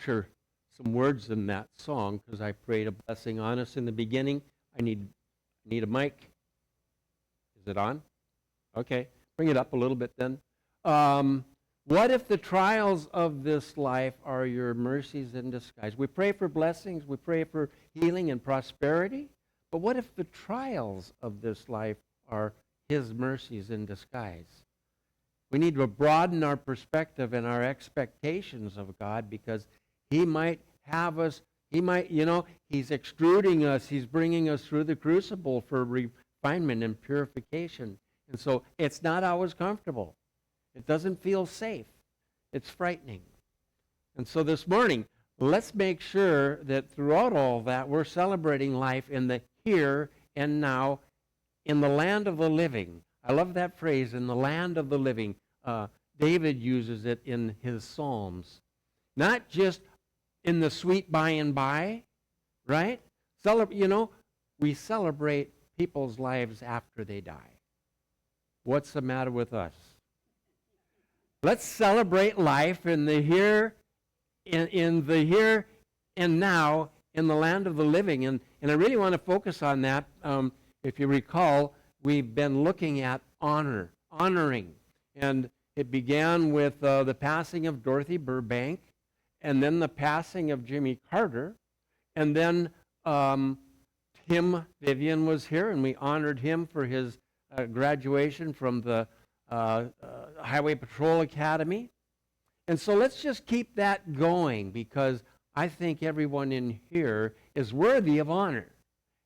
capture some words in that song because I prayed a blessing on us in the beginning. I need a mic. Is it on? Okay, bring it up a little bit then. What if the trials of this life are your mercies in disguise? We pray for blessings, we pray for healing and prosperity, but what if the trials of this life are His mercies in disguise? We need to broaden our perspective and our expectations of God because He might have us, He's extruding us, He's bringing us through the crucible for refinement and purification. And so it's not always comfortable. It doesn't feel safe. It's frightening. And so this morning, let's make sure that throughout all that, we're celebrating life in the here and now, in the land of the living. I love that phrase, in the land of the living. David uses it in his Psalms. Not just in the sweet by and by, right? We celebrate people's lives after they die. What's the matter with us? Let's celebrate life in the here, in the here and now, in the land of the living. And I really want to focus on that. If you recall, we've been looking at honoring. And it began with the passing of Dorothy Burbank, and then the passing of Jimmy Carter, and then Tim Vivian was here, and we honored him for his graduation from the Highway Patrol Academy. And so let's just keep that going because I think everyone in here is worthy of honor.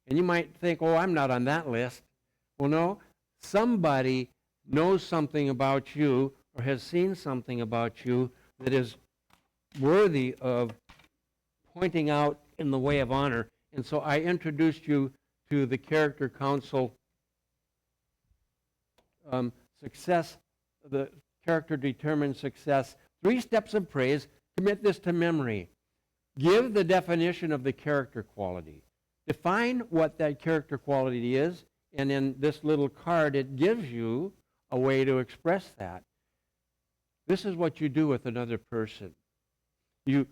And you might think, oh, I'm not on that list. Well, no, somebody knows something about you or has seen something about you that is worthy of pointing out in the way of honor. And so I introduced you to the Character Council success. The character determines success. 3 steps of praise. Commit this to memory. Give the definition of the character quality. Define what that character quality is, and in this little card, it gives you a way to express that. This is what you do with another person. You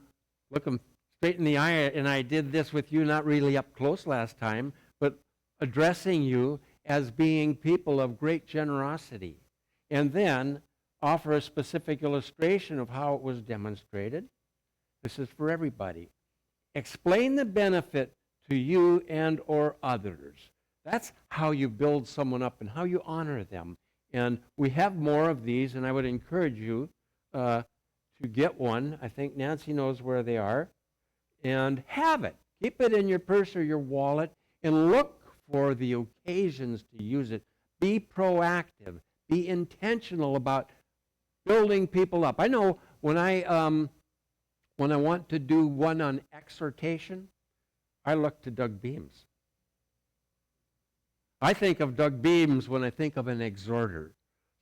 look them straight in the eye, and I did this with you, not really up close last time, but addressing you as being people of great generosity. And then offer a specific illustration of how it was demonstrated. This is for everybody. Explain the benefit to you and or others. That's how you build someone up and how you honor them. And we have more of these, and I would encourage you to get one. I think Nancy knows where they are. And have it. Keep it in your purse or your wallet and look for the occasions to use it. Be proactive. Be intentional about building people up. I know when I want to do one on exhortation, I look to Doug Beams. I think of Doug Beams when I think of an exhorter.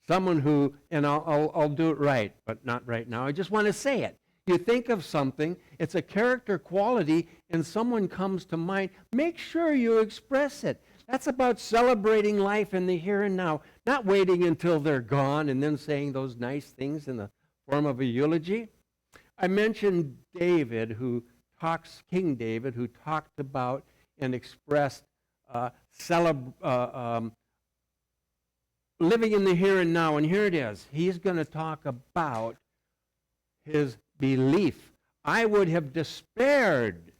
Someone who, and I'll do it right, but not right now. I just want to say it. You think of something, it's a character quality, and someone comes to mind, make sure you express it. That's about celebrating life in the here and now, not waiting until they're gone and then saying those nice things in the form of a eulogy. I mentioned King David, who talked about and expressed living in the here and now, and here it is. He's going to talk about his belief. I would have despaired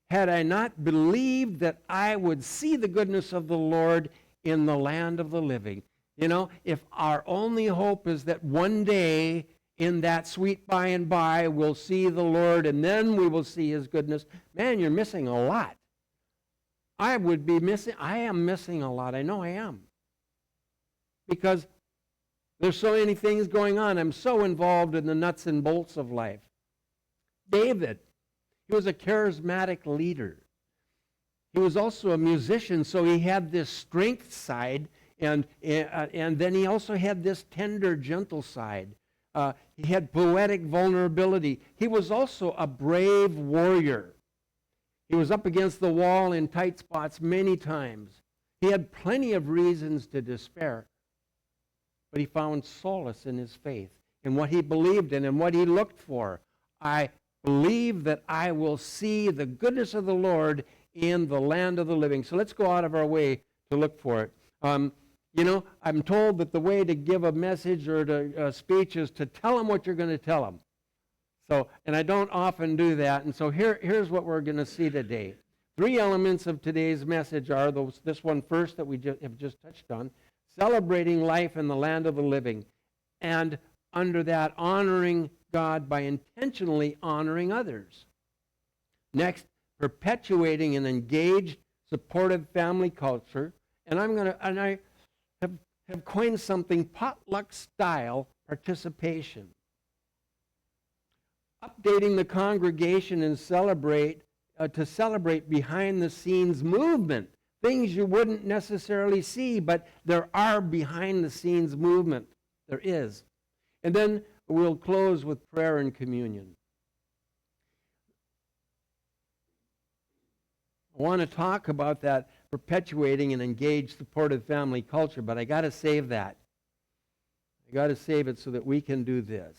had I not believed that I would see the goodness of the Lord in the land of the living. You know, if our only hope is that one day in that sweet by and by we'll see the Lord and then we will see His goodness, man, you're missing a lot. I am missing a lot. I know I am. Because there's so many things going on. I'm so involved in the nuts and bolts of life. David, he was a charismatic leader. He was also a musician, so he had this strength side, and then he also had this tender, gentle side. He had poetic vulnerability. He was also a brave warrior. He was up against the wall in tight spots many times. He had plenty of reasons to despair, but he found solace in his faith, in what he believed in, and what he looked for. I believe that I will see the goodness of the Lord in the land of the living. So let's go out of our way to look for it. I'm told that the way to give a message or to speech is to tell them what you're going to tell them. So, and I don't often do that. And so here's what we're going to see today. 3 elements of today's message are this one first that we have just touched on, celebrating life in the land of the living, and under that, honoring God by intentionally honoring others. Next, perpetuating an engaged, supportive family culture, and I have coined something, potluck style participation. Updating the congregation and to celebrate behind the scenes movement, things you wouldn't necessarily see, but there are behind the scenes movement. There is. And then we'll close with prayer and communion. I want to talk about that perpetuating an engaged, supportive family culture, but I got to save that. I got to save it so that we can do this.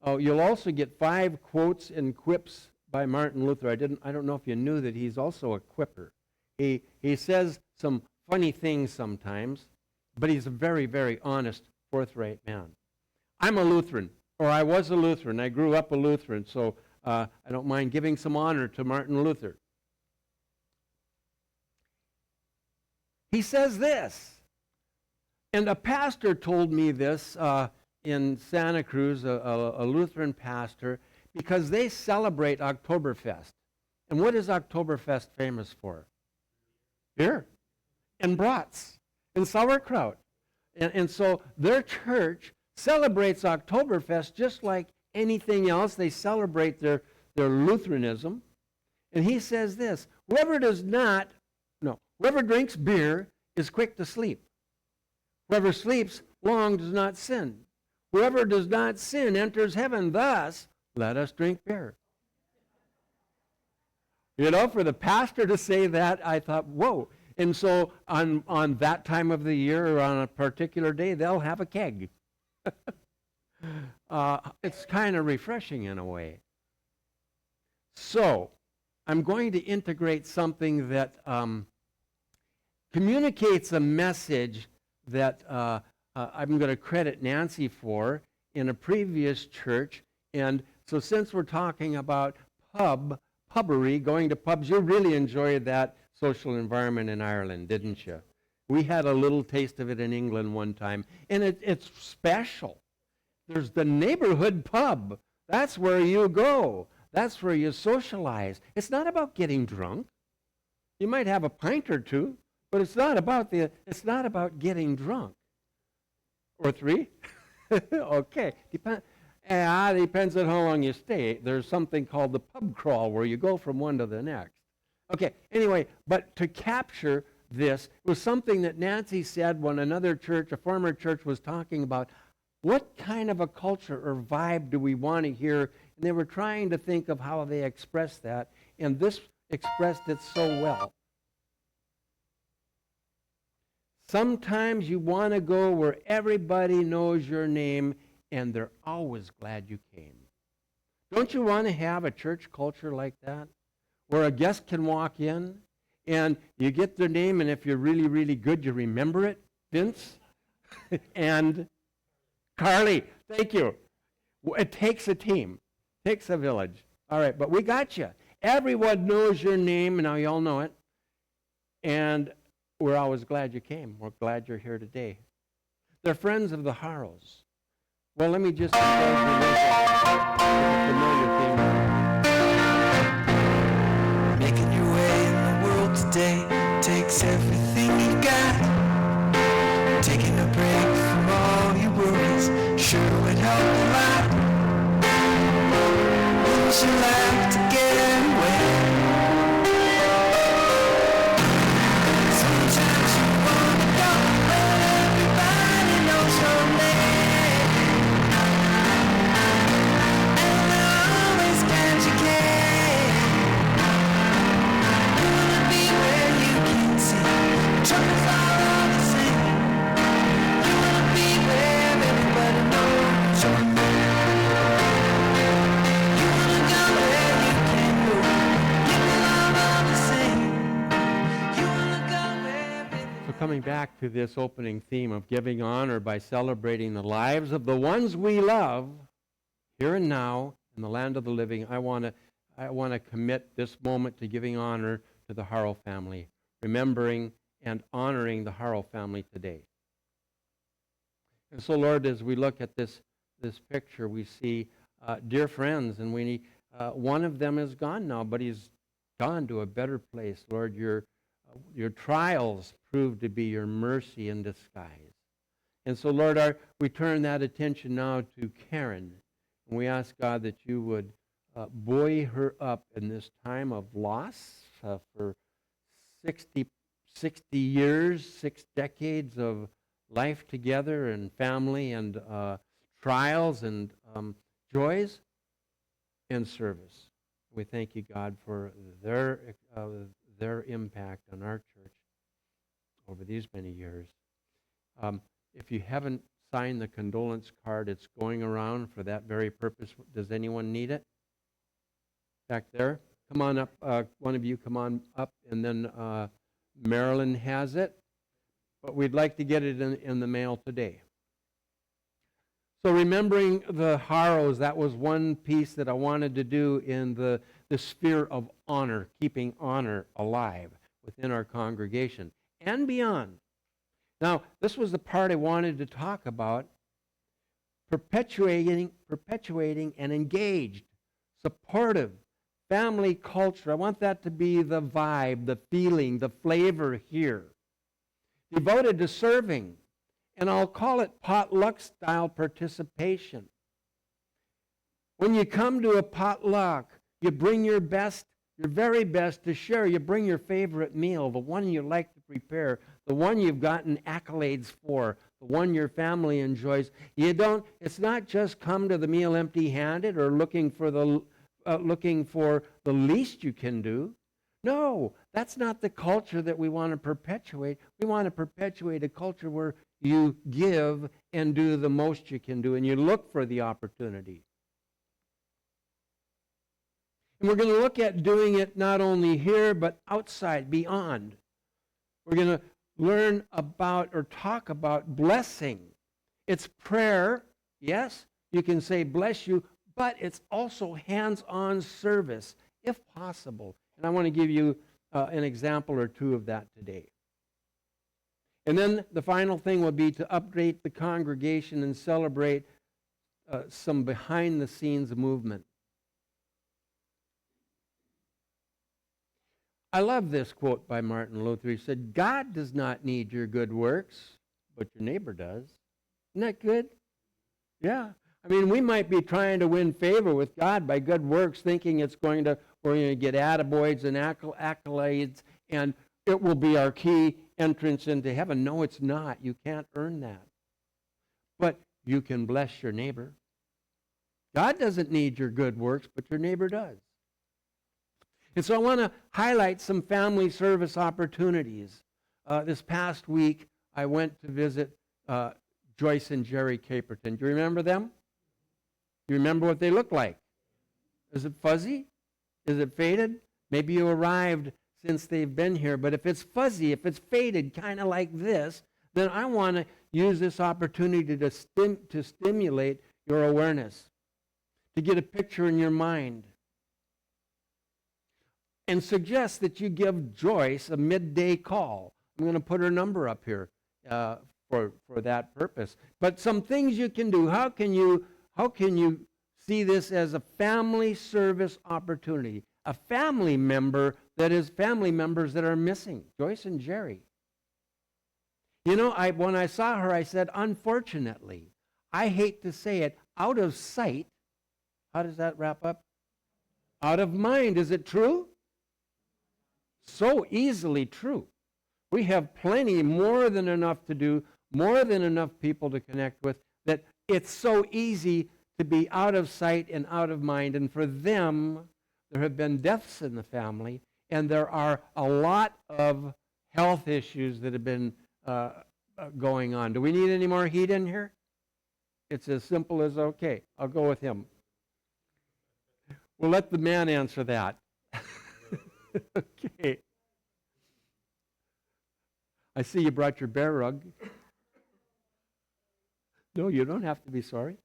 Oh, you'll also get 5 quotes and quips by Martin Luther. I don't know if you knew that he's also a quipper. He says some funny things sometimes, but he's a very, very honest, forthright man. I'm a Lutheran, or I was a Lutheran. I grew up a Lutheran, so I don't mind giving some honor to Martin Luther. He says this, and a pastor told me this in Santa Cruz, a Lutheran pastor, because they celebrate Oktoberfest. And what is Oktoberfest famous for? Beer and brats and sauerkraut. And so their church celebrates Oktoberfest just like anything else. They celebrate their Lutheranism. And he says this, whoever drinks beer is quick to sleep. Whoever sleeps long does not sin. Whoever does not sin enters heaven. Thus, let us drink beer. For the pastor to say that, I thought, whoa. And so on that time of the year or on a particular day, they'll have a keg. It's kind of refreshing in a way. So, I'm going to integrate something that communicates a message that I'm going to credit Nancy for in a previous church. And so since we're talking about pubbery, going to pubs, you really enjoyed that social environment in Ireland, didn't you? We had a little taste of it in England one time, and it's special. There's the neighborhood pub. That's where you go. That's where you socialize. It's not about getting drunk. You might have a pint or two, but it's not about getting drunk. Or 3? Okay. Depends on how long you stay. There's something called the pub crawl where you go from one to the next. Okay, anyway, but to capture this, it was something that Nancy said when another church, a former church, was talking about what kind of a culture or vibe do we want to hear? And they were trying to think of how they expressed that, and this expressed it so well. Sometimes you want to go where everybody knows your name and they're always glad you came. Don't you want to have a church culture like that? Where a guest can walk in and you get their name, and if you're really, really good, you remember it. Vince and Carly, thank you. It takes a team. It takes a village. All right, but we got you. Everyone knows your name, and now you all know it. And we're always glad you came. We're glad you're here today. They're friends of the Harrows. Well, let me just familiar theme. Making your way in the world today takes everything you got. Taking a break from all your worries sure would help a lot. Wouldn't you like to get away? Sometimes you wanna go where everybody knows your name, and they're always glad you came. You wanna be where you can see troubles are all the same. You wanna be where everybody knows your name. You wanna go coming back to this opening theme of giving honor by celebrating the lives of the ones we love here and now in the land of the living. I want to commit this moment to giving honor to the Harrell family, remembering and honoring the Harrell family today. And so, Lord, as we look at this picture, we see dear friends, and one of them is gone now, but he's gone to a better place. Lord, your trials prove to be your mercy in disguise. And so, Lord, we turn that attention now to Karen, and we ask, God, that you would buoy her up in this time of loss for 60 years, 6 decades of life together and family and trials and joys and service. We thank you, God, for their impact on our church over these many years. If you haven't signed the condolence card, it's going around for that very purpose. Does anyone need it? Back there? Come on up. One of you come on up, and then Marilyn has it. But we'd like to get it in the mail today. So remembering the Harrows, that was one piece that I wanted to do in the sphere of honor, keeping honor alive within our congregation and beyond. Now, this was the part I wanted to talk about, perpetuating an engaged, supportive family culture. I want that to be the vibe, the feeling, the flavor here. Devoted to serving, and I'll call it potluck-style participation. When you come to a potluck, you bring your best, your very best to share. You bring your favorite meal, the one you like to prepare, the one you've gotten accolades for, the one your family enjoys. It's not just come to the meal empty-handed or looking for the least you can do. No, that's not the culture that we want to perpetuate. We want to perpetuate a culture where you give and do the most you can do, and you look for the opportunity. And we're going to look at doing it not only here, but outside, beyond. We're going to learn about or talk about blessing. It's prayer, yes, you can say bless you, but it's also hands-on service, if possible. And I want to give you an example or two of that today. And then the final thing will be to update the congregation and celebrate some behind-the-scenes movement. I love this quote by Martin Luther. He said, God does not need your good works, but your neighbor does. Isn't that good? Yeah. I mean, we might be trying to win favor with God by good works, thinking we're going to get attaboys and accolades, and it will be our key entrance into heaven. No, it's not. You can't earn that. But you can bless your neighbor. God doesn't need your good works, but your neighbor does. And so I want to highlight some family service opportunities. This past week, I went to visit Joyce and Jerry Caperton. Do you remember them? Do you remember what they look like? Is it fuzzy? Is it faded? Maybe you arrived since they've been here, but if it's fuzzy, if it's faded, kind of like this, then I want to use this opportunity to stimulate your awareness, to get a picture in your mind, and suggest that you give Joyce a midday call. I'm going to put her number up here for that purpose. But some things you can do. How can you see this as a family service opportunity? A family member that is family members that are missing. Joyce and Jerry. You know, when I saw her, I said, unfortunately, I hate to say it, out of sight. How does that wrap up? Out of mind. Is it true? So easily true. We have plenty, more than enough to do, more than enough people to connect with, that it's so easy to be out of sight and out of mind. And for them, there have been deaths in the family, and there are a lot of health issues that have been going on. Do we need any more heat in here? It's as simple as, okay, I'll go with him. We'll let the man answer that. Okay. I see you brought your bear rug. No, you don't have to be sorry.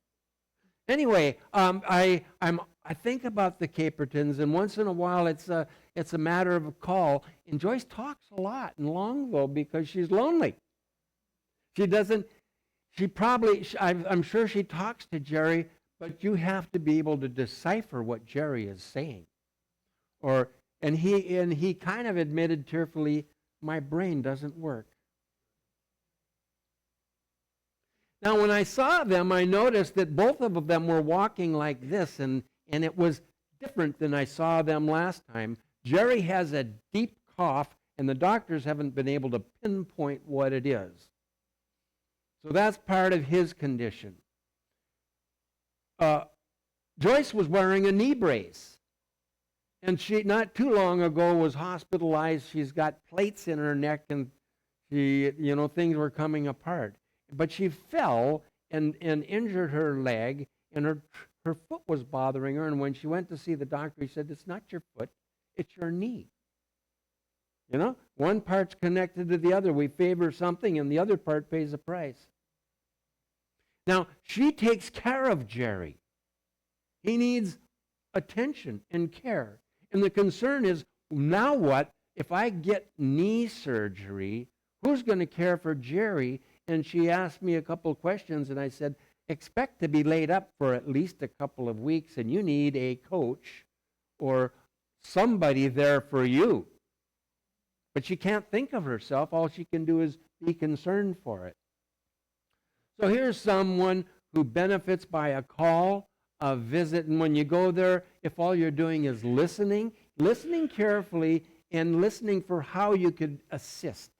Anyway, I think about the Capertons, and once in a while it's a matter of a call. And Joyce talks a lot in Longville because she's lonely. She doesn't. She probably. I'm sure she talks to Jerry, but you have to be able to decipher what Jerry is saying. And he kind of admitted tearfully, my brain doesn't work. Now, when I saw them, I noticed that both of them were walking like this, and it was different than I saw them last time. Jerry has a deep cough, and the doctors haven't been able to pinpoint what it is. So that's part of his condition. Joyce was wearing a knee brace, and she, not too long ago, was hospitalized. She's got plates in her neck, and things were coming apart. But she fell and injured her leg, and her foot was bothering her. And when she went to see the doctor, he said, it's not your foot, it's your knee. One part's connected to the other. We favor something, and the other part pays a price. Now, she takes care of Jerry. He needs attention and care. And the concern is, now what? If I get knee surgery, who's going to care for Jerry? And she asked me a couple of questions, and I said, expect to be laid up for at least a couple of weeks, and you need a coach or somebody there for you. But she can't think of herself. All she can do is be concerned for it. So here's someone who benefits by a call, a visit, and when you go there, if all you're doing is listening carefully and listening for how you could assist.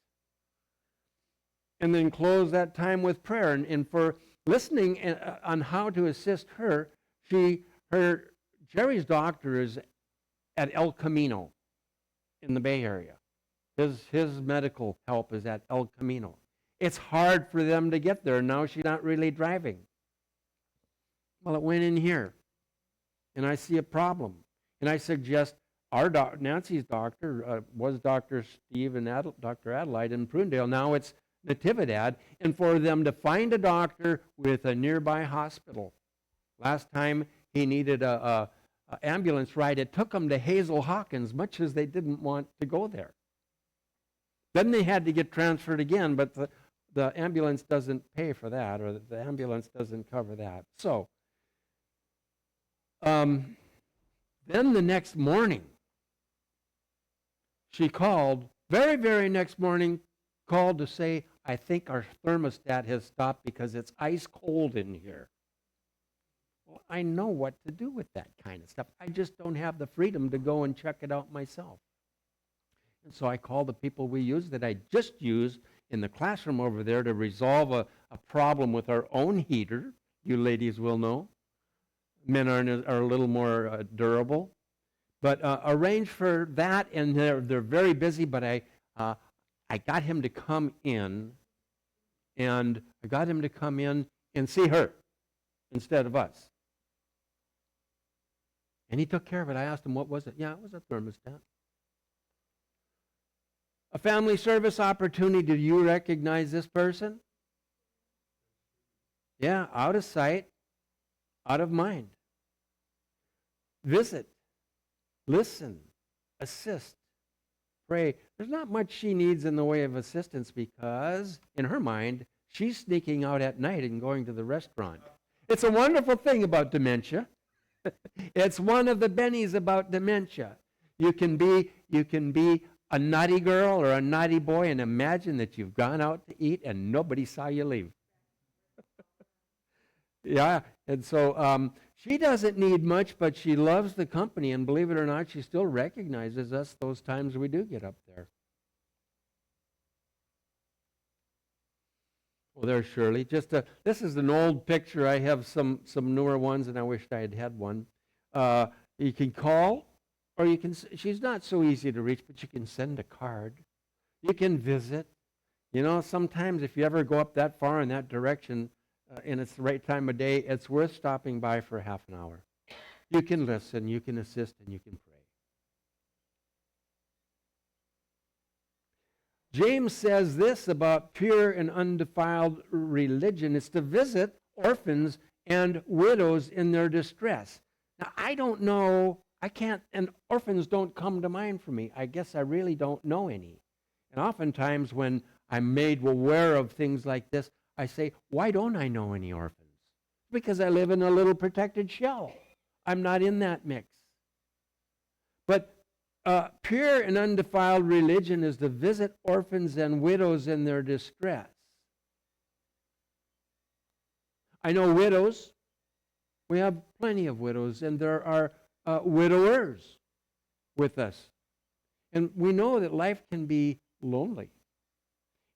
And then close that time with prayer. And for listening on how to assist her, Jerry's doctor is at El Camino in the Bay Area. His medical help is at El Camino. It's hard for them to get there. Now she's not really driving. Well, it went in here, and I see a problem. And I suggest Nancy's doctor was Dr. Steve and Dr. Adelaide in Prunedale. Now it's Natividad, and for them to find a doctor with a nearby hospital. Last time he needed a ambulance ride, it took them to Hazel Hawkins, much as they didn't want to go there. Then they had to get transferred again, but the ambulance doesn't pay for that, or the ambulance doesn't cover that. So, then the next morning, she called, very, very next morning, called to say, I think our thermostat has stopped because it's ice cold in here. Well, I know what to do with that kind of stuff. I just don't have the freedom to go and check it out myself. And so I called the people we use that I just used in the classroom over there to resolve a problem with our own heater. You ladies will know. Men are a little more durable. But arrange for that, and they're very busy, but I got him to come in, and I got him to come in and see her instead of us. And he took care of it. I asked him, what was it? Yeah, it was a thermostat. A family service opportunity. Do you recognize this person? Yeah, out of sight, out of mind. Visit, listen, assist, pray. There's not much she needs in the way of assistance because, in her mind, she's sneaking out at night and going to the restaurant. It's a wonderful thing about dementia. It's one of the bennies about dementia. You can be a naughty girl or a naughty boy and imagine that you've gone out to eat and nobody saw you leave. Yeah, and so she doesn't need much, but she loves the company, and believe it or not, she still recognizes us those times we do get up there. Well, there's Shirley. This is an old picture. I have some newer ones, and I wished I had had one. You can call, or you can. She's not so easy to reach, but you can send a card. You can visit. You know, sometimes if you ever go up that far in that direction, and it's the right time of day, it's worth stopping by for half an hour. You can listen, you can assist, and you can James says this about pure and undefiled religion. It's to visit orphans and widows in their distress. Now, I don't know, I can't, and orphans don't come to mind for me. I guess I really don't know any. And oftentimes when I'm made aware of things like this, I say, why don't I know any orphans? Because I live in a little protected shell. I'm not in that mix. But pure and undefiled religion is to visit orphans and widows in their distress. I know widows. We have plenty of widows, and there are widowers with us. And we know that life can be lonely.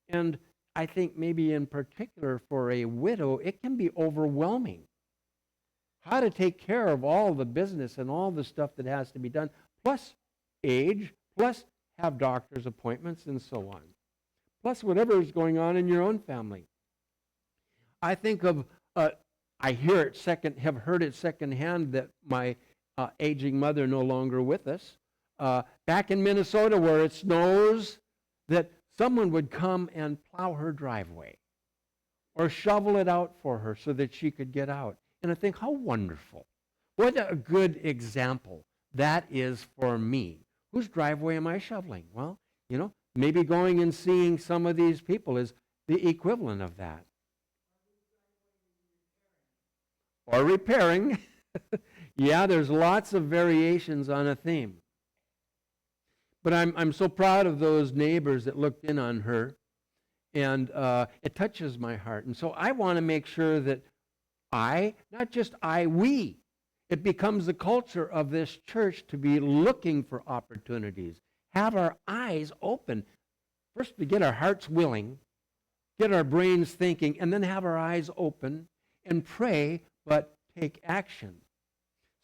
And I think maybe in particular for a widow, it can be overwhelming. How to take care of all the business and all the stuff that has to be done, plus age, plus have doctor's appointments and so on, plus whatever is going on in your own family. I think of, I have heard it secondhand that my aging mother no longer with us. Back in Minnesota where it snows, that someone would come and plow her driveway or shovel it out for her so that she could get out. And I think, how wonderful. What a good example that is for me. Whose driveway am I shoveling? Well, maybe going and seeing some of these people is the equivalent of that. Or repairing. Yeah, there's lots of variations on a theme. But I'm so proud of those neighbors that looked in on her, and it touches my heart. And so I want to make sure that we, it becomes the culture of this church to be looking for opportunities, have our eyes open. First, we get our hearts willing, get our brains thinking, and then have our eyes open and pray, but take action.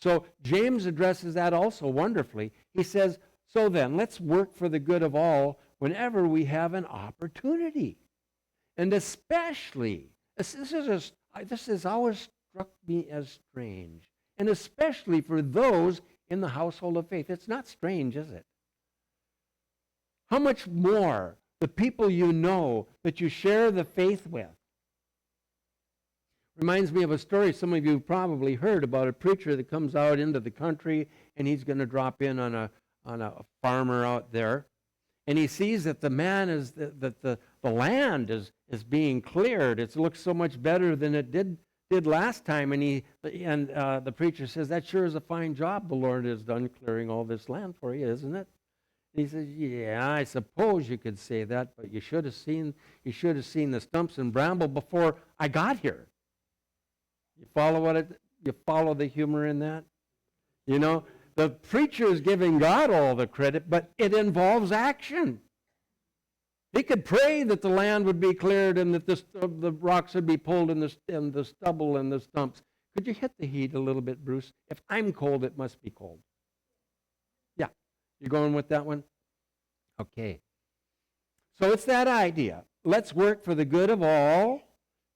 So James addresses that also wonderfully. He says, so then, let's work for the good of all whenever we have an opportunity. And especially, this has always struck me as strange, and especially for those in the household of faith. It's not strange, is it? How much more the people you know that you share the faith with. Reminds me of a story some of you probably heard about a preacher that comes out into the country, and he's going to drop in on a farmer out there, and he sees that the land is being cleared. It looks so much better than it did last time, and the preacher says, that sure is a fine job the Lord has done clearing all this land for you, isn't it? And he says, yeah, I suppose you could say that, but you should have seen the stumps and bramble before I got here. You follow the humor in that? The preacher is giving God all the credit, but it involves action. He could pray that the land would be cleared and that the rocks would be pulled and the stubble and the stumps. Could you hit the heat a little bit, Bruce? If I'm cold, it must be cold. Yeah, you going with that one? Okay. So it's that idea. Let's work for the good of all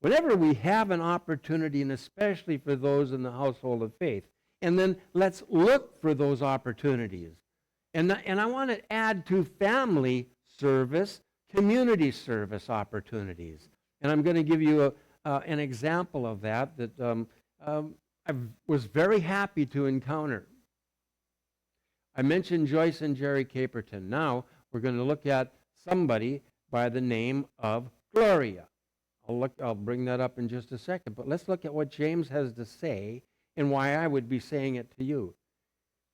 whenever we have an opportunity, and especially for those in the household of faith. And then let's look for those opportunities. And I want to add to family service, community service opportunities. And I'm going to give you an example of that I was very happy to encounter. I mentioned Joyce and Jerry Caperton. Now we're going to look at somebody by the name of Gloria. I'll bring that up in just a second. But let's look at what James has to say and why I would be saying it to you.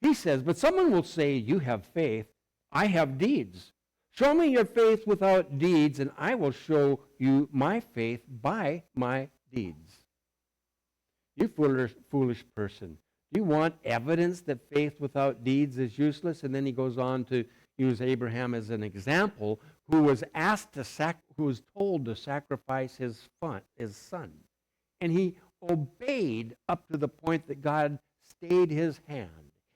He says, but someone will say, you have faith, I have deeds. Show me your faith without deeds, and I will show you my faith by my deeds. You foolish person. Do you want evidence that faith without deeds is useless? And then he goes on to use Abraham as an example, who was told to sacrifice his son. And he obeyed up to the point that God stayed his hand.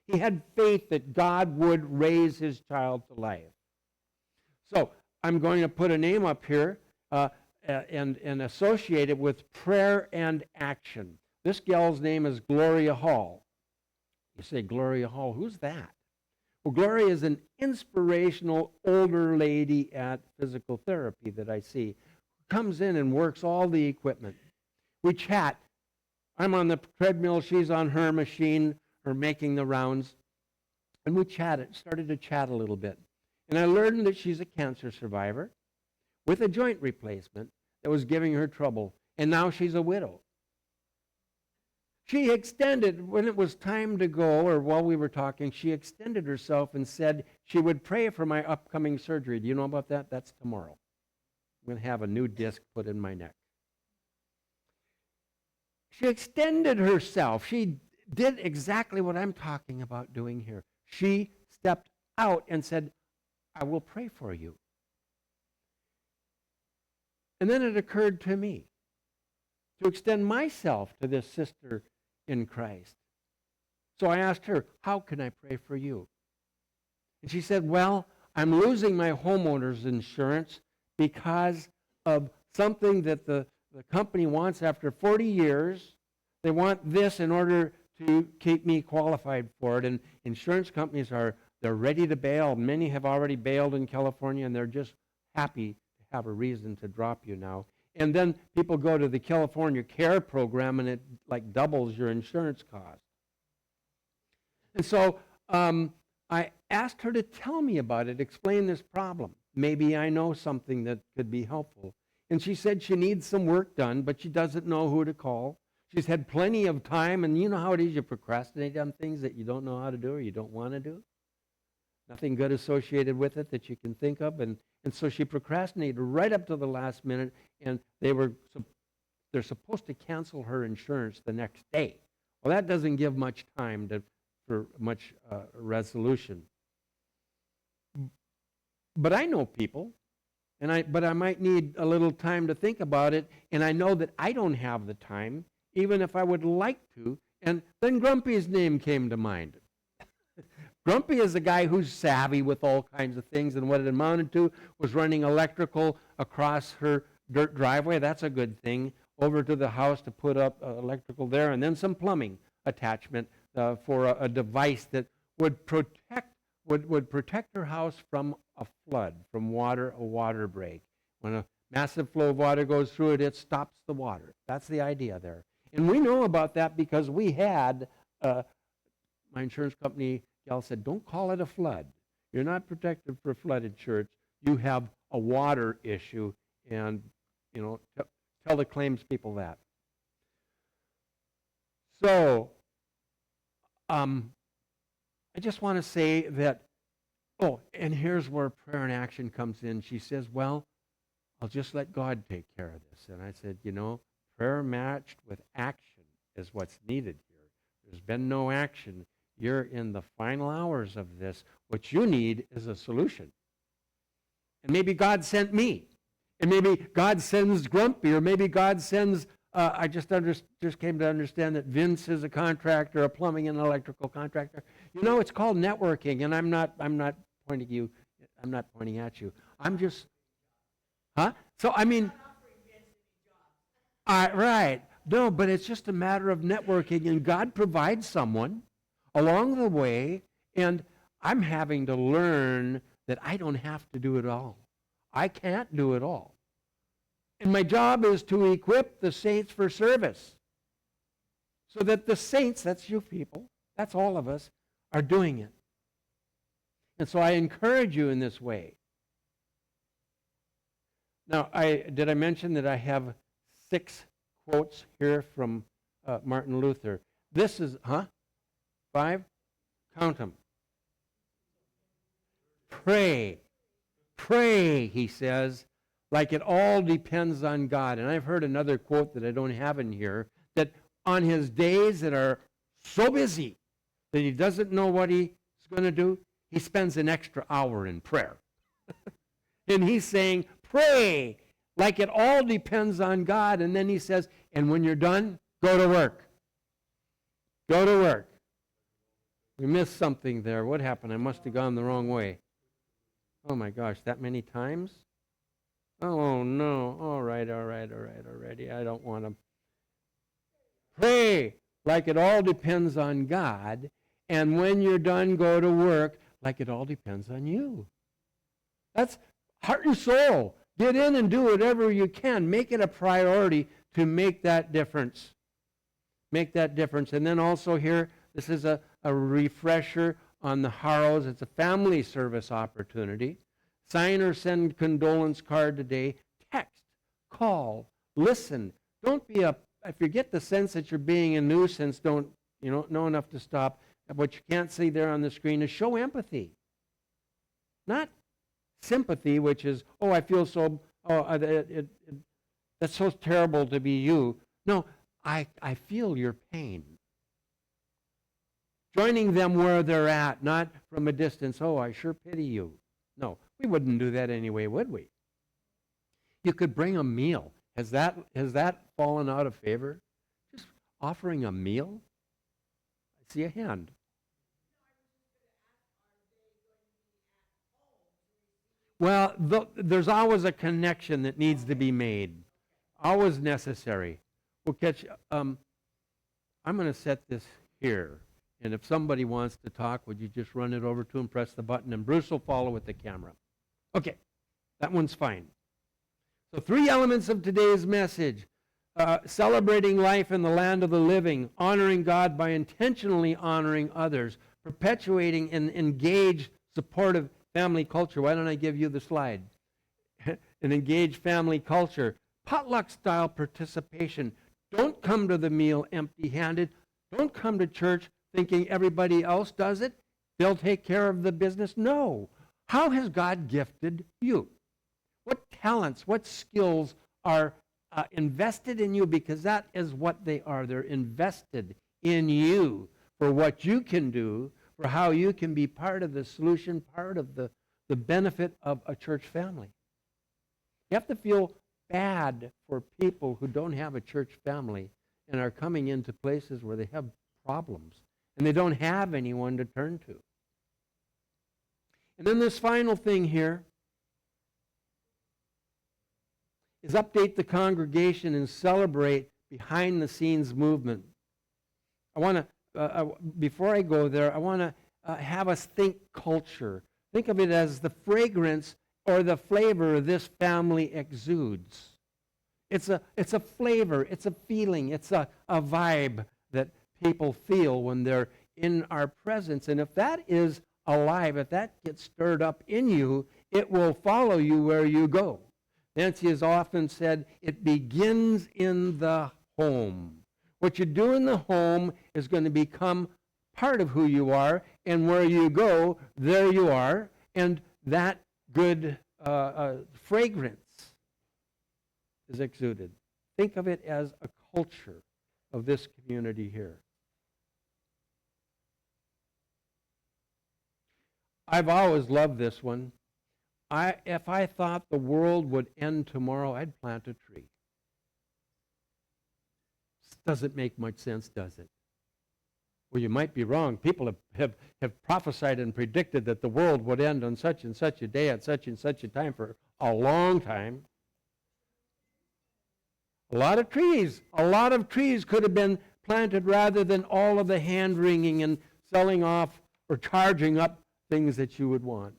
He had faith that God would raise his child to life. So I'm going to put a name up here and associate it with prayer and action. This gal's name is Gloria Hall. You say, Gloria Hall, who's that? Well, Gloria is an inspirational older lady at physical therapy that I see. Comes in and works all the equipment. We chat. I'm on the treadmill, she's on her machine, or making the rounds. And we started to chat a little bit. And I learned that she's a cancer survivor with a joint replacement that was giving her trouble. And now she's a widow. She extended, when it was time to go, or while we were talking, she extended herself and said she would pray for my upcoming surgery. Do you know about that? That's tomorrow. I'm going to have a new disc put in my neck. She extended herself. She did exactly what I'm talking about doing here. She stepped out and said, I will pray for you. And then it occurred to me to extend myself to this sister in Christ. So I asked her, how can I pray for you? And she said, well, I'm losing my homeowner's insurance because of something that the company wants after 40 years. They want this in order to keep me qualified for it. And insurance companies they're ready to bail. Many have already bailed in California, and they're just happy to have a reason to drop you now. And then people go to the California Care Program, and it like doubles your insurance cost. And so I asked her to tell me about it, explain this problem. Maybe I know something that could be helpful. And she said she needs some work done, but she doesn't know who to call. She's had plenty of time, and you know how it is, you procrastinate on things that you don't know how to do or you don't want to do. Nothing good associated with it that you can think of. And so she procrastinated right up to the last minute, and they're supposed to cancel her insurance the next day. Well, that doesn't give much time for much resolution. But I know people, but I might need a little time to think about it, and I know that I don't have the time, even if I would like to. And then Grumpy's name came to mind. Grumpy is a guy who's savvy with all kinds of things, and what it amounted to was running electrical across her dirt driveway. That's a good thing. Over to the house to put up electrical there, and then some plumbing attachment for a device that would protect her house from a flood, from a water break. When a massive flow of water goes through it, it stops the water. That's the idea there. And we know about that because we had, my insurance company gal said, don't call it a flood. You're not protected for flood insurance. You have a water issue, and, tell the claims people that. So, I just want to say that, and here's where prayer and action comes in. She says, well, I'll just let God take care of this. And I said, prayer matched with action is what's needed here. There's been no action. You're in the final hours of this. What you need is a solution. And maybe God sent me. And maybe God sends Grumpy, or maybe God sends, I just came to understand that Vince is a contractor, a plumbing and electrical contractor. It's called networking, and I'm not pointing at you. I'm just, So, right. No, but it's just a matter of networking, and God provides someone along the way, and I'm having to learn that I don't have to do it all. I can't do it all. And my job is to equip the saints for service so that the saints, that's you people, that's all of us, are doing it. And so I encourage you in this way. Now, did I mention that I have 6 quotes here from Martin Luther? This is, 5? Count them. Pray, he says, like it all depends on God. And I've heard another quote that I don't have in here, that on his days that are so busy that he doesn't know what he's going to do, he spends an extra hour in prayer. And he's saying, pray, like it all depends on God. And then he says, and when you're done, go to work. Go to work. We missed something there. What happened? I must have gone the wrong way. Oh my gosh, that many times? Oh no. All right. I don't want to. Pray like it all depends on God. And when you're done, go to work like it all depends on you. That's heart and soul. Get in and do whatever you can. Make it a priority to make that difference. Make that difference. And then also here, this is a refresher on the Harrows. It's a family service opportunity. Sign or send condolence card today. Text, call, listen. Don't be if you get the sense that you're being a nuisance, don't, know enough to stop. What you can't see there on the screen is show empathy. Not sympathy, which is, I feel so, that's so terrible to be you. No, I feel your pain. Joining them where they're at, not from a distance, I sure pity you. No, we wouldn't do that anyway, would we? You could bring a meal. Has that fallen out of favor? Just offering a meal? I see a hand. Well, there's always a connection that needs to be made. Always necessary. We'll catch. I'm going to set this here. And if somebody wants to talk, would you just run it over to him, press the button, and Bruce will follow with the camera. Okay, that one's fine. So 3 elements of today's message. Celebrating life in the land of the living, honoring God by intentionally honoring others, perpetuating an engaged, supportive family culture. Why don't I give you the slide? An engaged family culture. Potluck-style participation. Don't come to the meal empty-handed. Don't come to church thinking everybody else does it. They'll take care of the business. No. How has God gifted you? What talents, what skills are invested in you? Because that is what they are. They're invested in you for what you can do, for how you can be part of the solution, part of the benefit of a church family. You have to feel bad for people who don't have a church family and are coming into places where they have problems and they don't have anyone to turn to. And then this final thing here is update the congregation and celebrate behind-the-scenes movement. I want to, before I go there, I want to have us think culture. Think of it as the fragrance or the flavor this family exudes. It's a flavor, it's a feeling, it's a vibe that people feel when they're in our presence. And if that is alive, if that gets stirred up in you, it will follow you where you go. Nancy has often said, it begins in the home. What you do in the home is going to become part of who you are, and where you go, there you are, and that good fragrance is exuded. Think of it as a culture of this community here. I've always loved this one. If I thought the world would end tomorrow, I'd plant a tree. Doesn't make much sense, does it? Well, you might be wrong. People have prophesied and predicted that the world would end on such and such a day at such and such a time for a long time. A lot of trees could have been planted rather than all of the hand-wringing and selling off or charging up things that you would want.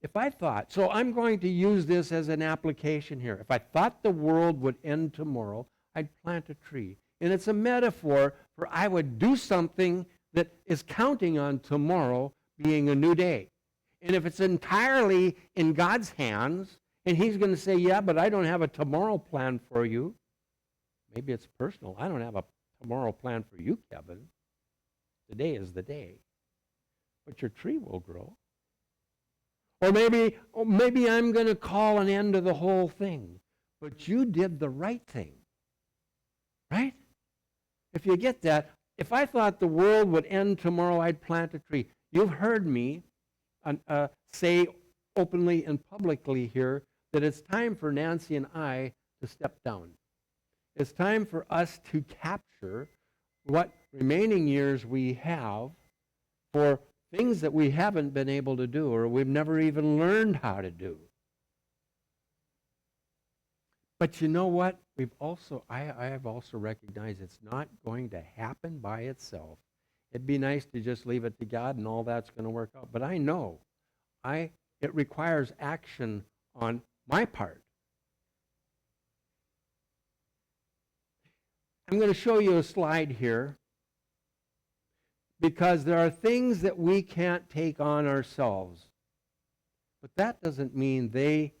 If I thought, so I'm going to use this as an application here. If I thought the world would end tomorrow, I'd plant a tree. And it's a metaphor for I would do something that is counting on tomorrow being a new day. And if it's entirely in God's hands, and he's going to say, yeah, but I don't have a tomorrow plan for you. Maybe it's personal. I don't have a tomorrow plan for you, Kevin. Today is the day. But your tree will grow. Or maybe I'm going to call an end to the whole thing. But you did the right thing. Right? If you get that, if I thought the world would end tomorrow, I'd plant a tree. You've heard me say openly and publicly here that it's time for Nancy and I to step down. It's time for us to capture what remaining years we have for things that we haven't been able to do or we've never even learned how to do. But you know what? I have also recognized it's not going to happen by itself. It'd be nice to just leave it to God and all that's going to work out. But I know it requires action on my part. I'm going to show you a slide here because there are things that we can't take on ourselves. But that doesn't mean they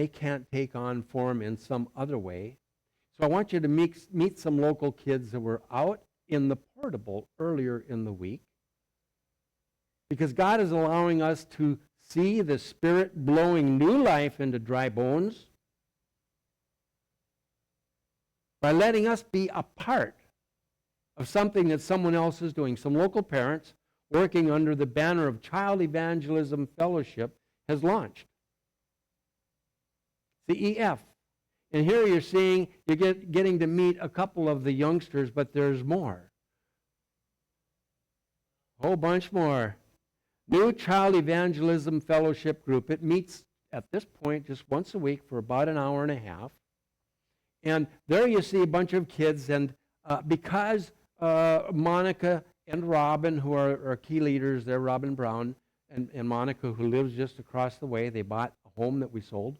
can't take on form in some other way. So I want you to meet some local kids that were out in the portable earlier in the week, because God is allowing us to see the Spirit blowing new life into dry bones by letting us be a part of something that someone else is doing. Some local parents working under the banner of Child Evangelism Fellowship has launched CEF. And here you're seeing, you're getting to meet a couple of the youngsters, but there's more. A whole bunch more. New Child Evangelism Fellowship group. It meets at this point just once a week for about an hour and a half. And there you see a bunch of kids, and because Monica and Robin, who are key leaders there, Robin Brown and Monica, who lives just across the way, they bought a home that we sold.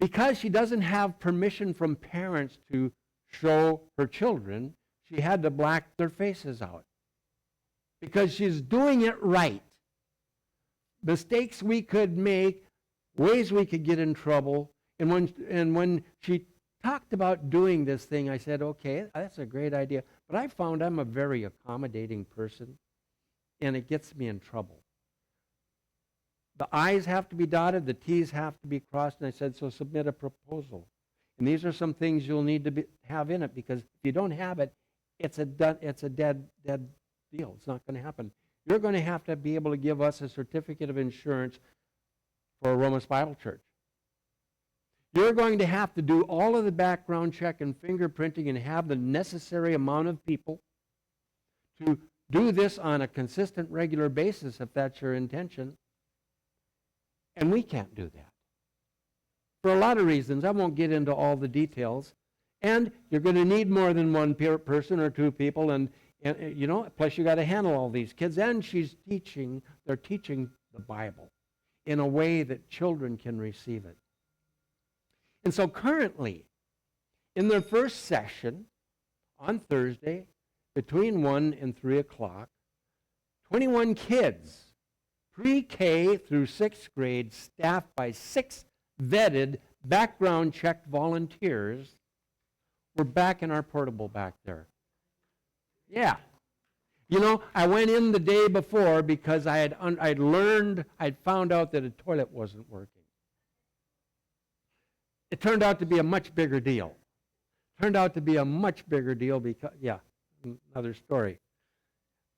Because she doesn't have permission from parents to show her children, she had to black their faces out. Because she's doing it right. Mistakes we could make, ways we could get in trouble. And when she talked about doing this thing, I said, okay, that's a great idea. But I found I'm a very accommodating person, and it gets me in trouble. The I's have to be dotted, the T's have to be crossed, and I said, so submit a proposal. And these are some things you'll need to have in it, because if you don't have it, it's a dead deal. It's not going to happen. You're going to have to be able to give us a certificate of insurance for Romas Bible Church. You're going to have to do all of the background check and fingerprinting and have the necessary amount of people to do this on a consistent, regular basis if that's your intention. And we can't do that. For a lot of reasons. I won't get into all the details. And you're going to need more than one person or two people. And you know, plus you got to handle all these kids. And they're teaching the Bible in a way that children can receive it. And so currently, in their first session on Thursday, between 1 and 3 o'clock, 21 kids, pre-K through 6th grade, staffed by 6 vetted, background-checked volunteers, were back in our portable back there. Yeah. You know, I went in the day before because I'd found out that a toilet wasn't working. It turned out to be a much bigger deal. Because, yeah, another story.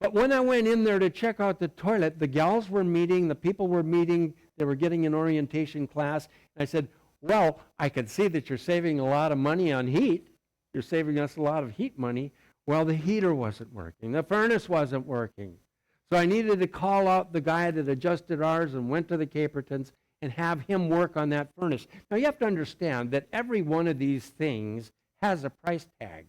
But when I went in there to check out the toilet, the gals were meeting, the people were meeting, they were getting an orientation class. And I said, well, I could see that you're saving a lot of money on heat. You're saving us a lot of heat money. Well, the heater wasn't working. The furnace wasn't working. So I needed to call out the guy that adjusted ours and went to the Capertons and have him work on that furnace. Now, you have to understand that every one of these things has a price tag.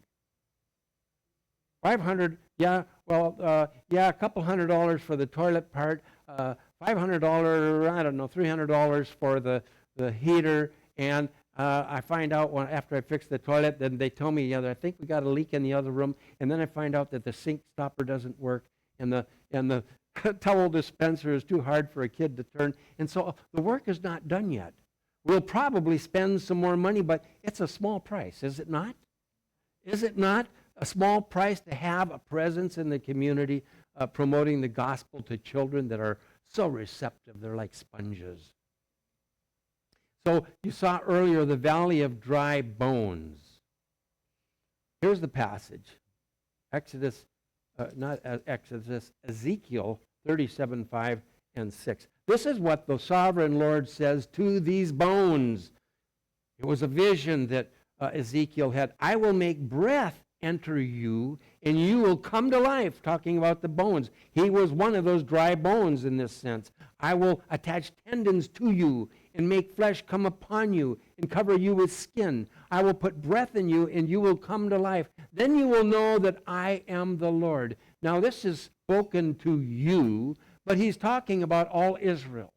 $500, yeah, well, a couple $100 for the toilet part, $500, I don't know, $300 for the heater, and I find out after I fix the toilet, then they tell me, I think we got a leak in the other room, and then I find out that the sink stopper doesn't work, and the towel dispenser is too hard for a kid to turn, and so the work is not done yet. We'll probably spend some more money, but it's a small price, is it not? Is it not a small price to have a presence in the community promoting the gospel to children that are so receptive? They're like sponges. So you saw earlier the valley of dry bones. Here's the passage. Ezekiel 37:5 and 6. This is what the sovereign Lord says to these bones. It was a vision that Ezekiel had. I will make breath enter you, and you will come to life, talking about the bones. He was one of those dry bones in this sense. I will attach tendons to you and make flesh come upon you, and cover you with skin. I will put breath in you, and you will come to life. Then you will know that I am the Lord. Now, this is spoken to you, but he's talking about all Israel.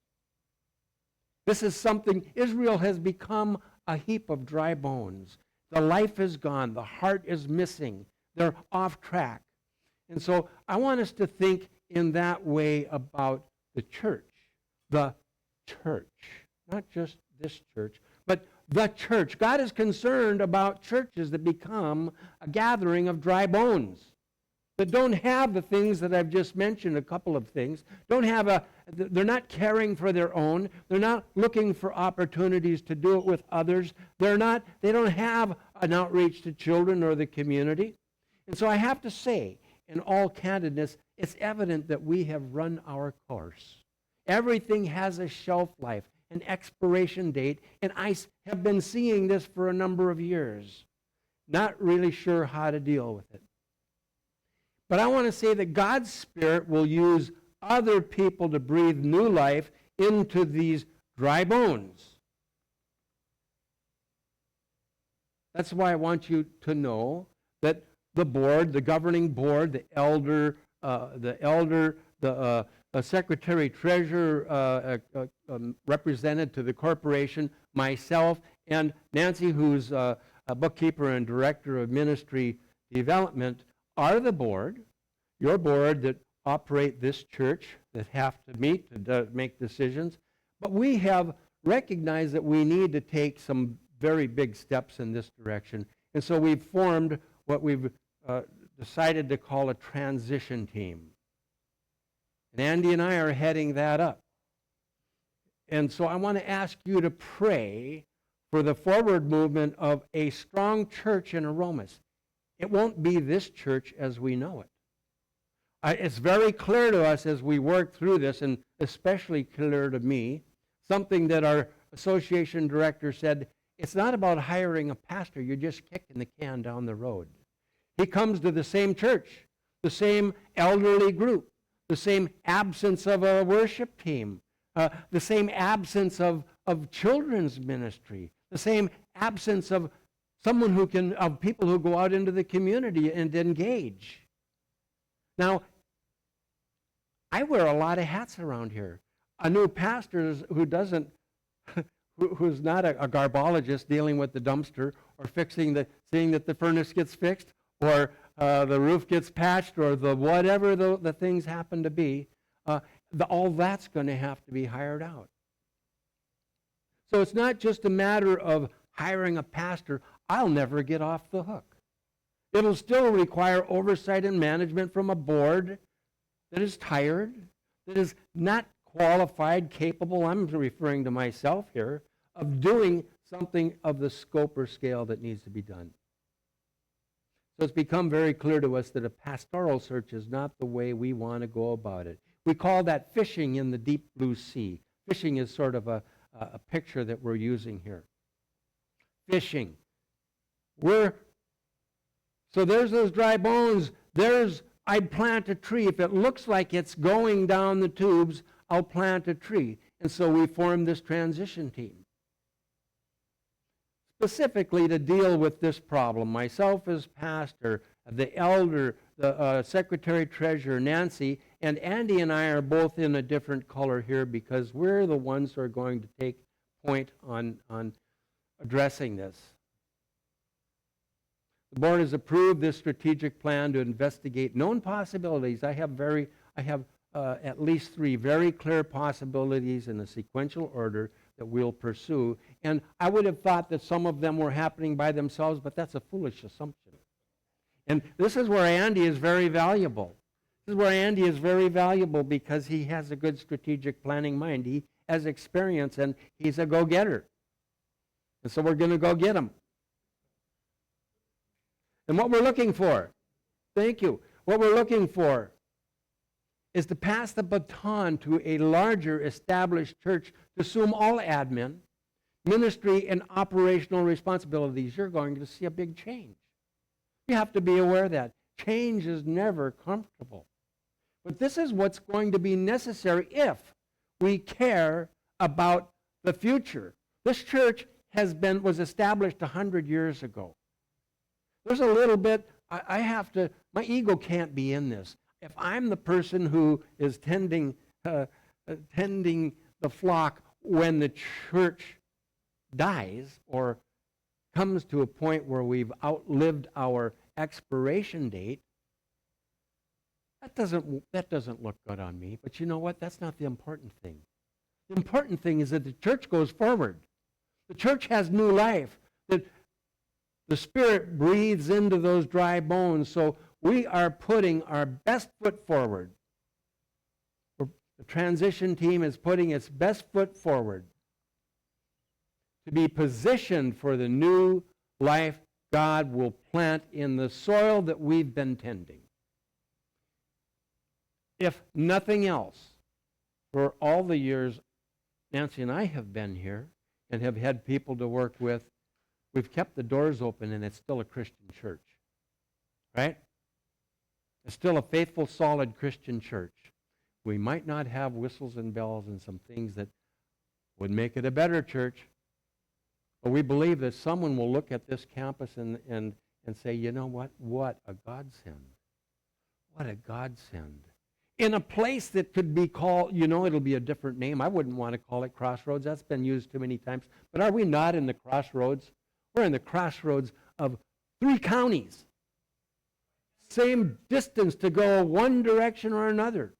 This is something, Israel has become a heap of dry bones. The life is gone. The heart is missing. They're off track. And so I want us to think in that way about the church. The church. Not just this church, but the church. God is concerned about churches that become a gathering of dry bones, that don't have the things that I've just mentioned, a couple of things, they're not caring for their own, they're not looking for opportunities to do it with others, they don't have an outreach to children or the community. And so I have to say, in all candidness, it's evident that we have run our course. Everything has a shelf life, an expiration date, and I have been seeing this for a number of years. Not really sure how to deal with it. But I want to say that God's Spirit will use other people to breathe new life into these dry bones. That's why I want you to know that the board, the governing board, the secretary treasurer represented to the corporation, myself, and Nancy, who's a bookkeeper and director of ministry development, are the board, your board that operate this church, that have to meet to make decisions. But we have recognized that we need to take some very big steps in this direction. And so we've formed what we've decided to call a transition team. And Andy and I are heading that up. And so I want to ask you to pray for the forward movement of a strong church in Aromas. It won't be this church as we know it. It's very clear to us as we work through this, and especially clear to me, something that our association director said, it's not about hiring a pastor, you're just kicking the can down the road. He comes to the same church, the same elderly group, the same absence of a worship team, the same absence of children's ministry, the same absence of of people who go out into the community and engage. Now, I wear a lot of hats around here. A new pastor who's not a garbologist dealing with the dumpster or seeing that the furnace gets fixed or the roof gets patched or whatever the things happen to be, all that's going to have to be hired out. So it's not just a matter of hiring a pastor. I'll never get off the hook. It'll still require oversight and management from a board that is tired, that is not qualified, capable, I'm referring to myself here, of doing something of the scope or scale that needs to be done. So it's become very clear to us that a pastoral search is not the way we want to go about it. We call that fishing in the deep blue sea. Fishing is sort of a picture that we're using here. Fishing. So there's those dry bones. I'd plant a tree. If it looks like it's going down the tubes, I'll plant a tree. And so we formed this transition team, specifically to deal with this problem. Myself as pastor, the elder, the secretary treasurer, Nancy, and Andy and I are both in a different color here because we're the ones who are going to take point on addressing this. The board has approved this strategic plan to investigate known possibilities. I have at least 3 very clear possibilities in a sequential order that we'll pursue. And I would have thought that some of them were happening by themselves, but that's a foolish assumption. And this is where Andy is very valuable. This is where Andy is very valuable because he has a good strategic planning mind. He has experience and he's a go-getter. And so we're going to go get him. And what we're looking for, thank you, what we're looking for is to pass the baton to a larger established church to assume all admin, ministry, and operational responsibilities. You're going to see a big change. You have to be aware of that. Change is never comfortable. But this is what's going to be necessary if we care about the future. This church was established 100 years ago. There's a little bit, my ego can't be in this. If I'm the person who is tending the flock when the church dies or comes to a point where we've outlived our expiration date, that doesn't look good on me. But you know what? That's not the important thing. The important thing is that the church goes forward. The church has new life. That the Spirit breathes into those dry bones. So we are putting our best foot forward. The transition team is putting its best foot forward to be positioned for the new life God will plant in the soil that we've been tending. If nothing else, for all the years Nancy and I have been here and have had people to work with, we've kept the doors open and it's still a Christian church. Right? It's still a faithful, solid Christian church. We might not have whistles and bells and some things that would make it a better church, but we believe that someone will look at this campus and say, you know what? What a godsend. What a godsend. In a place that could be called, it'll be a different name. I wouldn't want to call it Crossroads. That's been used too many times. But are we not in the crossroads? We're in the crossroads of 3 counties. Same distance to go one direction or another.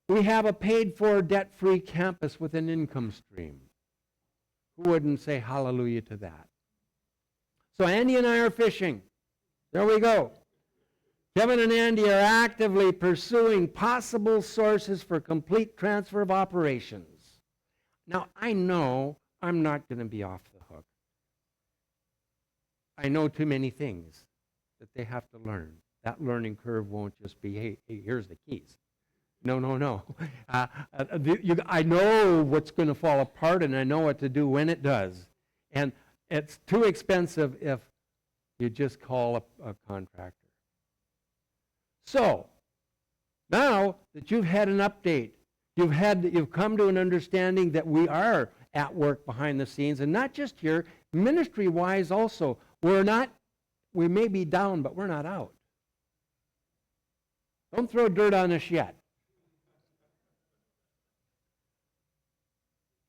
We have a paid-for, debt-free campus with an income stream. Who wouldn't say hallelujah to that? So Andy and I are fishing. There we go. Kevin and Andy are actively pursuing possible sources for complete transfer of operations. Now, I know I'm not going to be off the hook. I know too many things that they have to learn. That learning curve won't just be, hey, here's the keys. No. I know what's going to fall apart, and I know what to do when it does. And it's too expensive if you just call a contractor. So, now that you've had an update, you've come to an understanding that we are at work behind the scenes, and not just here, ministry-wise also. We may be down, but we're not out. Don't throw dirt on us yet.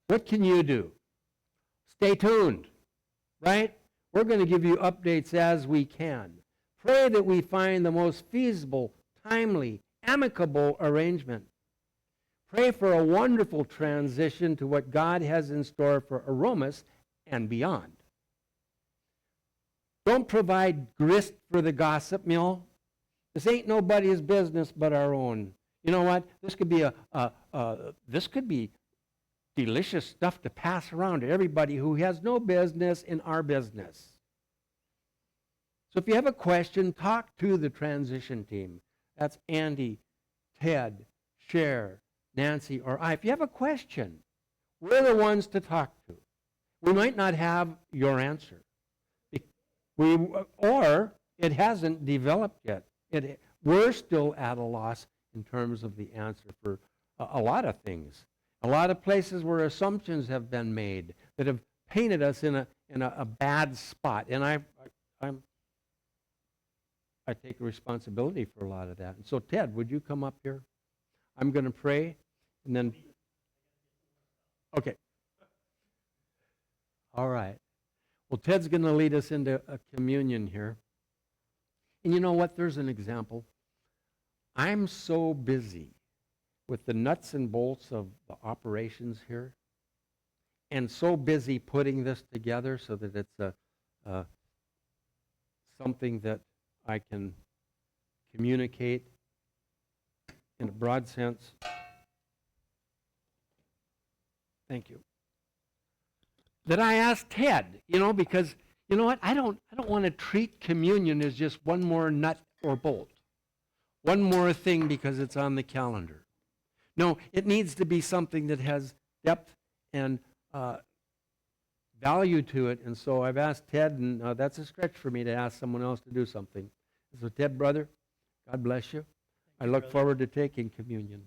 What can you do? Stay tuned, right? We're going to give you updates as we can. Pray that we find the most feasible, timely, amicable arrangement. Pray for a wonderful transition to what God has in store for Aromas and beyond. Don't provide grist for the gossip mill. This ain't nobody's business but our own. You know what? This could be delicious stuff to pass around to everybody who has no business in our business. So if you have a question, talk to the transition team. That's Andy, Ted, Cher, Nancy, or I. If you have a question, we're the ones to talk to. We might not have your answer. Or it hasn't developed yet. We're still at a loss in terms of the answer for a lot of things. A lot of places where assumptions have been made that have painted us in a bad spot. And I take responsibility for a lot of that. And so, Ted, would you come up here? I'm going to pray, and then... Okay. All right. Well, Ted's going to lead us into a communion here. And you know what? There's an example. I'm so busy with the nuts and bolts of the operations here, and so busy putting this together so that it's something that I can communicate in a broad sense. Thank you. That I asked Ted, because you know what? I don't want to treat communion as just one more nut or bolt, one more thing because it's on the calendar. No, it needs to be something that has depth and value to it. And so I've asked Ted, and that's a stretch for me to ask someone else to do something. So Ted, brother, God bless you. I look forward to taking communion.